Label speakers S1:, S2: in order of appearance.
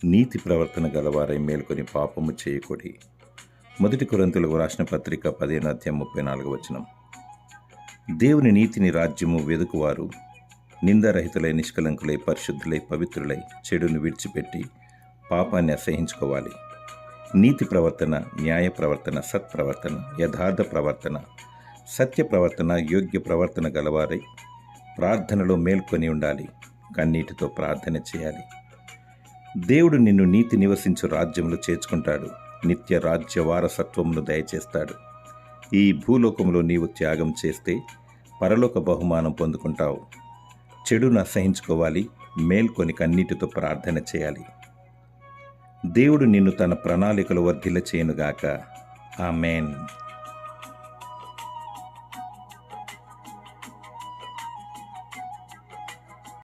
S1: నీతి ప్రవర్తన గలవారై మేల్కొని పాపము చేయకూడి. 1 కొరింథీయులకు రాసిన పత్రిక 15:34. దేవుని నీతిని రాజ్యము వెదుకువారు నిందారహితులై, నిష్కలంకులై, పరిశుద్ధులై, పవిత్రులై, చెడును విడిచిపెట్టి పాపాన్ని అసహించుకోవాలి. నీతి ప్రవర్తన, న్యాయ ప్రవర్తన, సత్ప్రవర్తన, యథార్థ ప్రవర్తన, సత్య ప్రవర్తన, యోగ్య ప్రవర్తన గలవారై ప్రార్థనలో మేల్కొని ఉండాలి. కన్నీటితో ప్రార్థన చేయాలి. దేవుడు నిన్ను నీతి నివసించు రాజ్యంలో చేర్చుకుంటాడు. నిత్య రాజ్య వారసత్వమును దయచేస్తాడు. ఈ భూలోకములో నీవు త్యాగం చేస్తే పరలోక బహుమానం పొందుకుంటావు. చెడును అసహించుకోవాలి. మేల్కొని కన్నీటితో ప్రార్థన చేయాలి. దేవుడు నిన్ను తన ప్రణాళికలు వర్ధిల్ల చేయునుగాక. ఆమేన్.